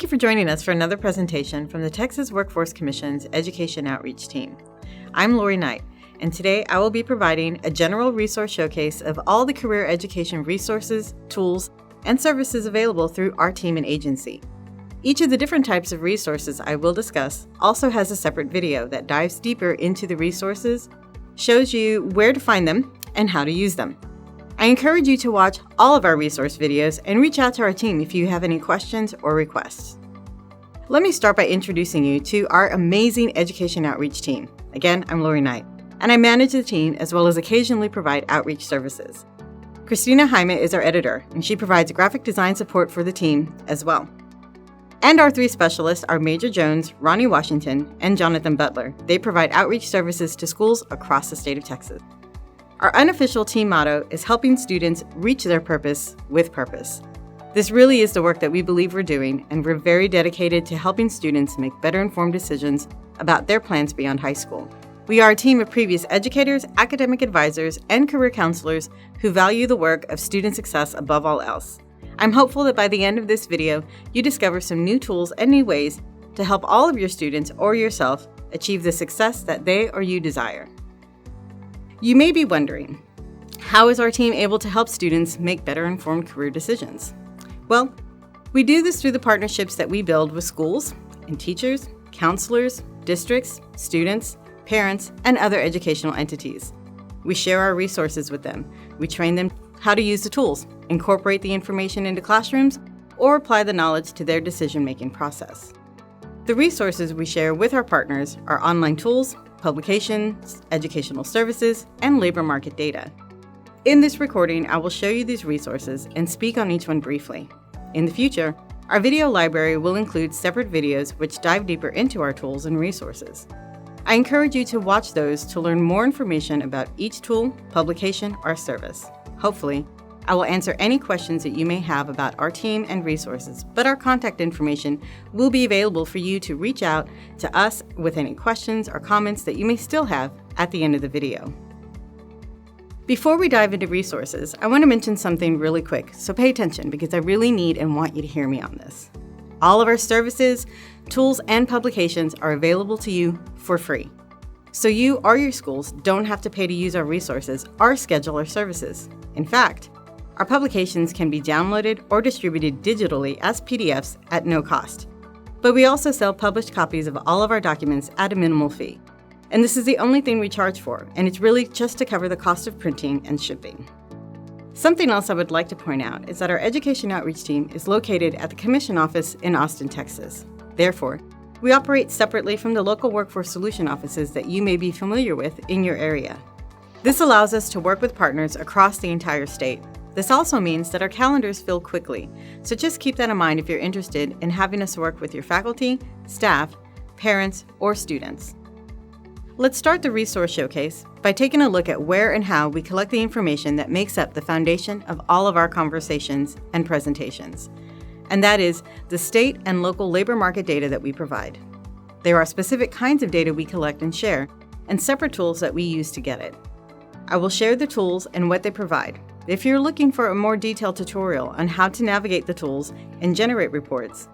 Thank you for joining us for another presentation from the Texas Workforce Commission's Education Outreach Team. I'm Lori Knight, and today I will be providing a general resource showcase of all the career education resources, tools, and services available through our team and agency. Each of the different types of resources I will discuss also has a separate video that dives deeper into the resources, shows you where to find them, and how to use them. I encourage you to watch all of our resource videos and reach out to our team if you have any questions or requests. Let me start by introducing you to our amazing Education Outreach team. Again, I'm Lori Knight, and I manage the team as well as occasionally provide outreach services. Christina Jaime is our editor, and she provides graphic design support for the team as well. And our three specialists are Major Jones, Ronnie Washington, and Jonathan Butler. They provide outreach services to schools across the state of Texas. Our unofficial team motto is helping students reach their purpose with purpose. This really is the work that we believe we're doing, and we're very dedicated to helping students make better informed decisions about their plans beyond high school. We are a team of previous educators, academic advisors, and career counselors who value the work of student success above all else. I'm hopeful that by the end of this video, you discover some new tools and new ways to help all of your students or yourself achieve the success that they or you desire. You may be wondering, how is our team able to help students make better informed career decisions? Well, we do this through the partnerships that we build with schools and teachers, counselors, districts, students, parents, and other educational entities. We share our resources with them. We train them how to use the tools, incorporate the information into classrooms, or apply the knowledge to their decision-making process. The resources we share with our partners are online tools, publications, educational services, and labor market data. In this recording, I will show you these resources and speak on each one briefly. In the future, our video library will include separate videos which dive deeper into our tools and resources. I encourage you to watch those to learn more information about each tool, publication, or service. Hopefully, I will answer any questions that you may have about our team and resources, but our contact information will be available for you to reach out to us with any questions or comments that you may still have at the end of the video. Before we dive into resources, I want to mention something really quick, so pay attention because I really need and want you to hear me on this. All of our services, tools, and publications are available to you for free. So you or your schools don't have to pay to use our resources or schedule our services. In fact, our publications can be downloaded or distributed digitally as PDFs at no cost. But we also sell published copies of all of our documents at a minimal fee. And this is the only thing we charge for, and it's really just to cover the cost of printing and shipping. Something else I would like to point out is that our Education Outreach team is located at the Commission office in Austin, Texas. Therefore, we operate separately from the local workforce solution offices that you may be familiar with in your area. This allows us to work with partners across the entire state. This also means that our calendars fill quickly, so just keep that in mind if you're interested in having us work with your faculty, staff, parents, or students. Let's start the resource showcase by taking a look at where and how we collect the information that makes up the foundation of all of our conversations and presentations. And that is the state and local labor market data that we provide. There are specific kinds of data we collect and share, and separate tools that we use to get it. I will share the tools and what they provide. If you're looking for a more detailed tutorial on how to navigate the tools and generate reports,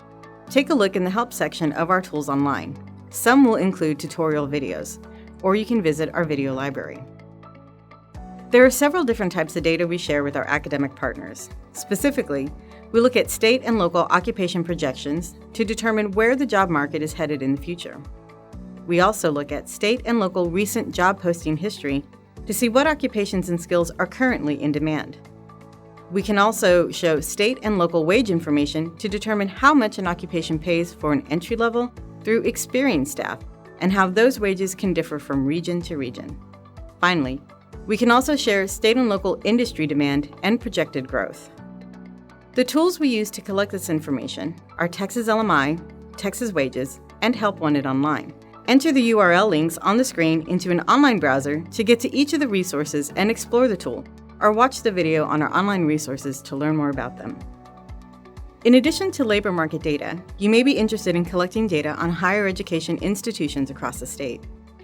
take a look in the help section of our tools online. Some will include tutorial videos, or you can visit our video library. There are several different types of data we share with our academic partners. Specifically, we look at state and local occupation projections to determine where the job market is headed in the future. We also look at state and local recent job posting history to see what occupations and skills are currently in demand. We can also show state and local wage information to determine how much an occupation pays for an entry level through experienced staff and how those wages can differ from region to region. Finally, we can also share state and local industry demand and projected growth. The tools we use to collect this information are Texas LMI, Texas Wages, and Help Wanted Online. Enter the URL links on the screen into an online browser to get to each of the resources and explore the tool, or watch the video on our online resources to learn more about them. In addition to labor market data, you may be interested in collecting data on higher education institutions across the state.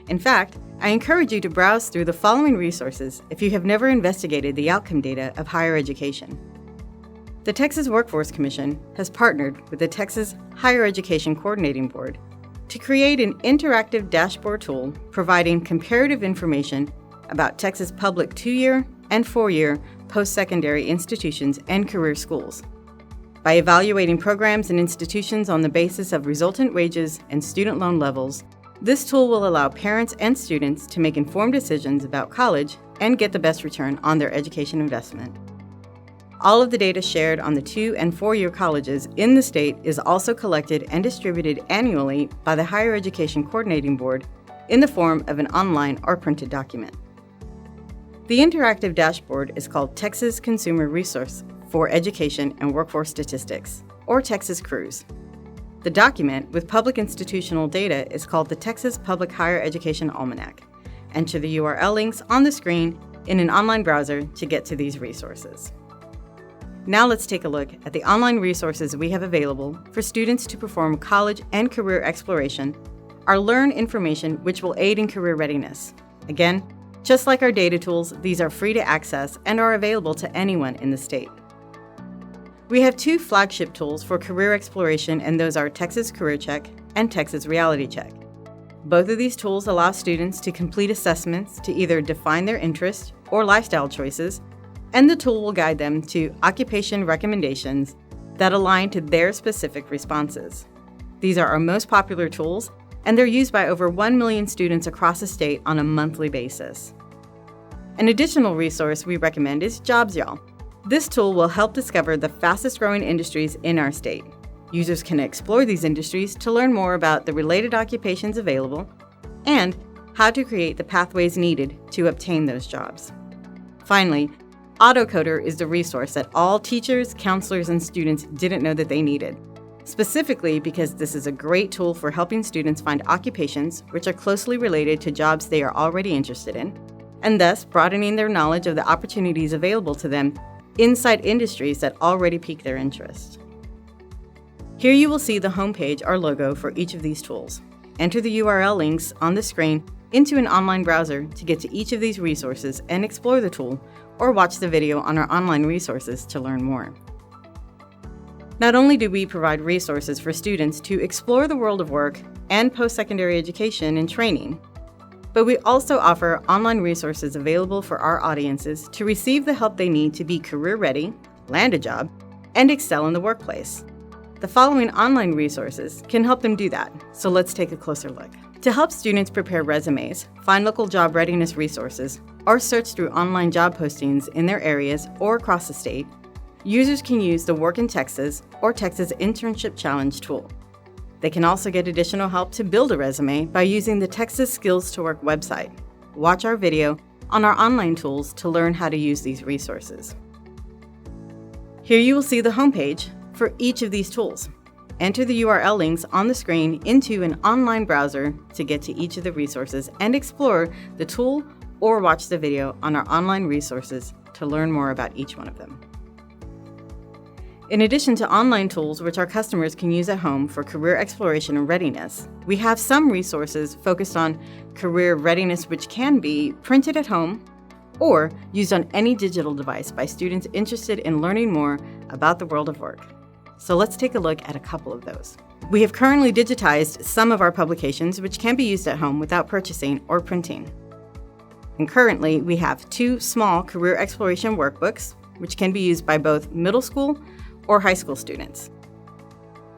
In fact, I encourage you to browse through the following resources if you have never investigated the outcome data of higher education. The Texas Workforce Commission has partnered with the Texas Higher Education Coordinating Board to create an interactive dashboard tool providing comparative information about Texas public 2-year and 4-year post-secondary institutions and career schools. By evaluating programs and institutions on the basis of resultant wages and student loan levels, this tool will allow parents and students to make informed decisions about college and get the best return on their education investment. All of the data shared on the 2- and 4-year colleges in the state is also collected and distributed annually by the Higher Education Coordinating Board in the form of an online or printed document. The interactive dashboard is called Texas Consumer Resource for Education and Workforce Statistics, or Texas CREWS. The document with public institutional data is called the Texas Public Higher Education Almanac. Enter the URL links on the screen in an online browser to get to these resources. Now let's take a look at the online resources we have available for students to perform college and career exploration, our Learn information which will aid in career readiness. Again, just like our data tools, these are free to access and are available to anyone in the state. We have 2 flagship tools for career exploration, and those are Texas Career Check and Texas Reality Check. Both of these tools allow students to complete assessments to either define their interest or lifestyle choices, and the tool will guide them to occupation recommendations that align to their specific responses. These are our most popular tools, and they're used by over 1 million students across the state on a monthly basis. An additional resource we recommend is Jobs Y'all. This tool will help discover the fastest growing industries in our state. Users can explore these industries to learn more about the related occupations available and how to create the pathways needed to obtain those jobs. Finally, AutoCoder is the resource that all teachers, counselors, and students didn't know that they needed, specifically because this is a great tool for helping students find occupations which are closely related to jobs they are already interested in, and thus broadening their knowledge of the opportunities available to them inside industries that already pique their interest. Here you will see the homepage or logo for each of these tools. Enter the URL links on the screen into an online browser to get to each of these resources and explore the tool, or watch the video on our online resources to learn more. Not only do we provide resources for students to explore the world of work and post-secondary education and training, but we also offer online resources available for our audiences to receive the help they need to be career ready, land a job, and excel in the workplace. The following online resources can help them do that, so let's take a closer look. To help students prepare resumes, find local job readiness resources, or search through online job postings in their areas or across the state, users can use the Work in Texas or Texas Internship Challenge tool. They can also get additional help to build a resume by using the Texas Skills to Work website. Watch our video on our online tools to learn how to use these resources. Here you will see the homepage for each of these tools. Enter the URL links on the screen into an online browser to get to each of the resources and explore the tool or watch the video on our online resources to learn more about each one of them. In addition to online tools which our customers can use at home for career exploration and readiness, we have some resources focused on career readiness which can be printed at home or used on any digital device by students interested in learning more about the world of work. So let's take a look at a couple of those. We have currently digitized some of our publications which can be used at home without purchasing or printing. And currently, we have 2 small career exploration workbooks, which can be used by both middle school or high school students.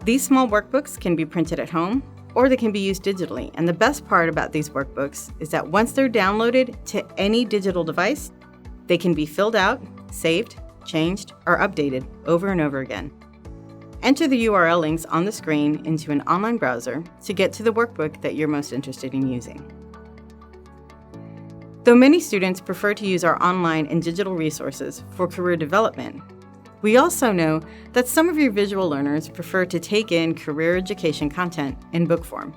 These small workbooks can be printed at home, or they can be used digitally. And the best part about these workbooks is that once they're downloaded to any digital device, they can be filled out, saved, changed, or updated over and over again. Enter the URL links on the screen into an online browser to get to the workbook that you're most interested in using. Though many students prefer to use our online and digital resources for career development, we also know that some of your visual learners prefer to take in career education content in book form.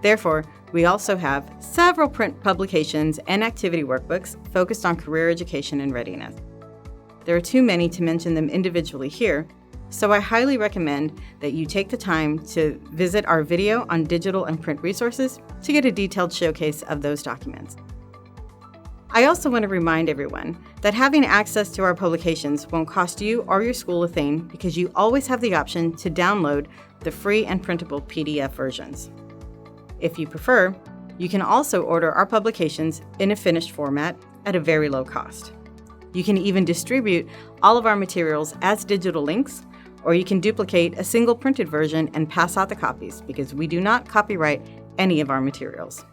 Therefore, we also have several print publications and activity workbooks focused on career education and readiness. There are too many to mention them individually here, so I highly recommend that you take the time to visit our video on digital and print resources to get a detailed showcase of those documents. I also want to remind everyone that having access to our publications won't cost you or your school a thing because you always have the option to download the free and printable PDF versions. If you prefer, you can also order our publications in a finished format at a very low cost. You can even distribute all of our materials as digital links, or you can duplicate a single printed version and pass out the copies because we do not copyright any of our materials.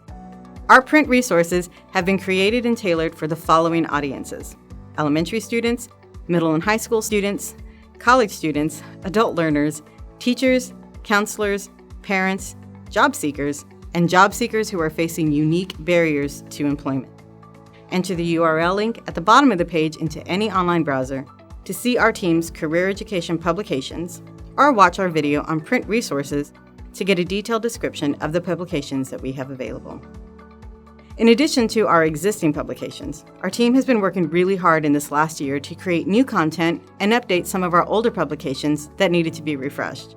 Our print resources have been created and tailored for the following audiences: elementary students, middle and high school students, college students, adult learners, teachers, counselors, parents, job seekers, and job seekers who are facing unique barriers to employment. Enter the URL link at the bottom of the page into any online browser to see our team's career education publications, or watch our video on print resources to get a detailed description of the publications that we have available. In addition to our existing publications, our team has been working really hard in this last year to create new content and update some of our older publications that needed to be refreshed.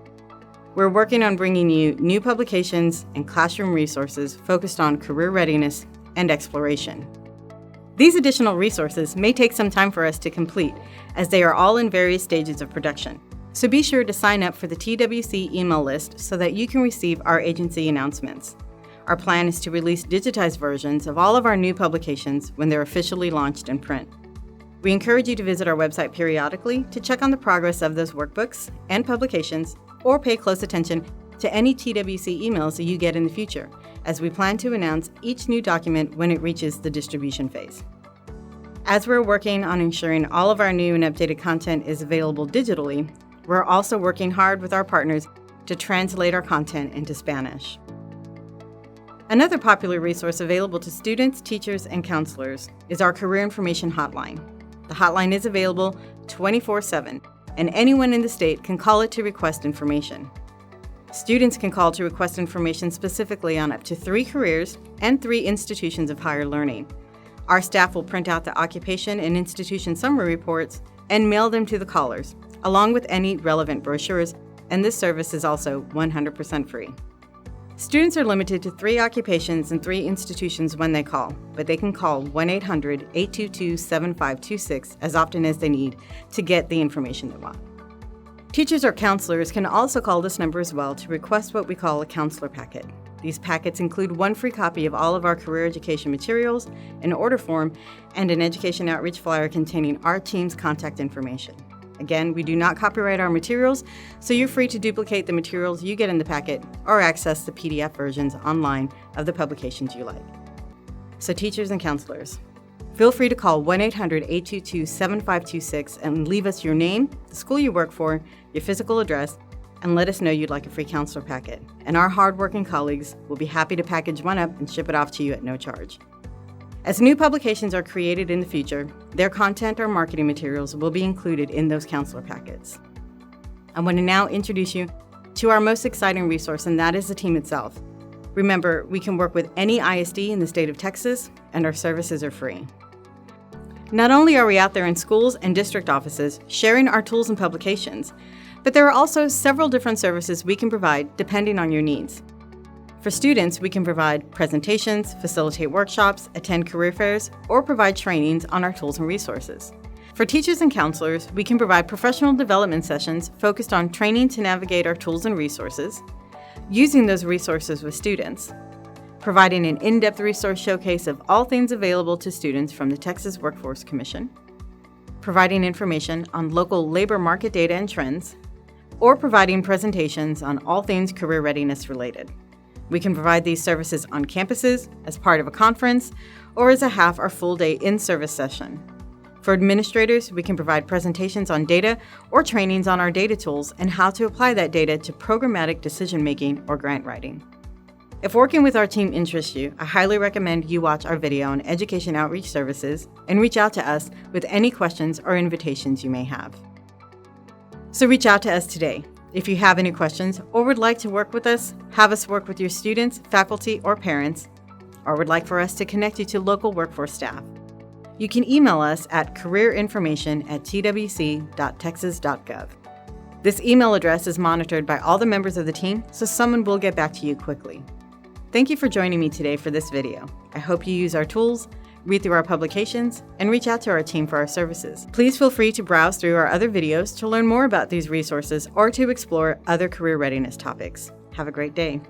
We're working on bringing you new publications and classroom resources focused on career readiness and exploration. These additional resources may take some time for us to complete, as they are all in various stages of production. So be sure to sign up for the TWC email list so that you can receive our agency announcements. Our plan is to release digitized versions of all of our new publications when they're officially launched in print. We encourage you to visit our website periodically to check on the progress of those workbooks and publications, or pay close attention to any TWC emails that you get in the future, as we plan to announce each new document when it reaches the distribution phase. As we're working on ensuring all of our new and updated content is available digitally, we're also working hard with our partners to translate our content into Spanish. Another popular resource available to students, teachers, and counselors is our Career Information Hotline. The hotline is available 24/7, and anyone in the state can call it to request information. Students can call to request information specifically on up to 3 careers and 3 institutions of higher learning. Our staff will print out the occupation and institution summary reports and mail them to the callers, along with any relevant brochures, and this service is also 100% free. Students are limited to 3 occupations and 3 institutions when they call, but they can call 1-800-822-7526 as often as they need to get the information they want. Teachers or counselors can also call this number as well to request what we call a counselor packet. These packets include 1 free copy of all of our career education materials, an order form, and an education outreach flyer containing our team's contact information. Again, we do not copyright our materials, so you're free to duplicate the materials you get in the packet or access the PDF versions online of the publications you like. So teachers and counselors, feel free to call 1-800-822-7526 and leave us your name, the school you work for, your physical address, and let us know you'd like a free counselor packet. And our hardworking colleagues will be happy to package one up and ship it off to you at no charge. As new publications are created in the future, their content or marketing materials will be included in those counselor packets. I want to now introduce you to our most exciting resource, and that is the team itself. Remember, we can work with any ISD in the state of Texas, and our services are free. Not only are we out there in schools and district offices sharing our tools and publications, but there are also several different services we can provide depending on your needs. For students, we can provide presentations, facilitate workshops, attend career fairs, or provide trainings on our tools and resources. For teachers and counselors, we can provide professional development sessions focused on training to navigate our tools and resources, using those resources with students, providing an in-depth resource showcase of all things available to students from the Texas Workforce Commission, providing information on local labor market data and trends, or providing presentations on all things career readiness related. We can provide these services on campuses, as part of a conference, or as a half or full day in-service session. For administrators, we can provide presentations on data or trainings on our data tools and how to apply that data to programmatic decision-making or grant writing. If working with our team interests you, I highly recommend you watch our video on education outreach services and reach out to us with any questions or invitations you may have. So reach out to us today. If you have any questions or would like to work with us, have us work with your students, faculty, or parents, or would like for us to connect you to local workforce staff, you can email us at careerinformation@twc.texas.gov. This email address is monitored by all the members of the team, so someone will get back to you quickly. Thank you for joining me today for this video. I hope you use our tools, read through our publications, and reach out to our team for our services. Please feel free to browse through our other videos to learn more about these resources or to explore other career readiness topics. Have a great day.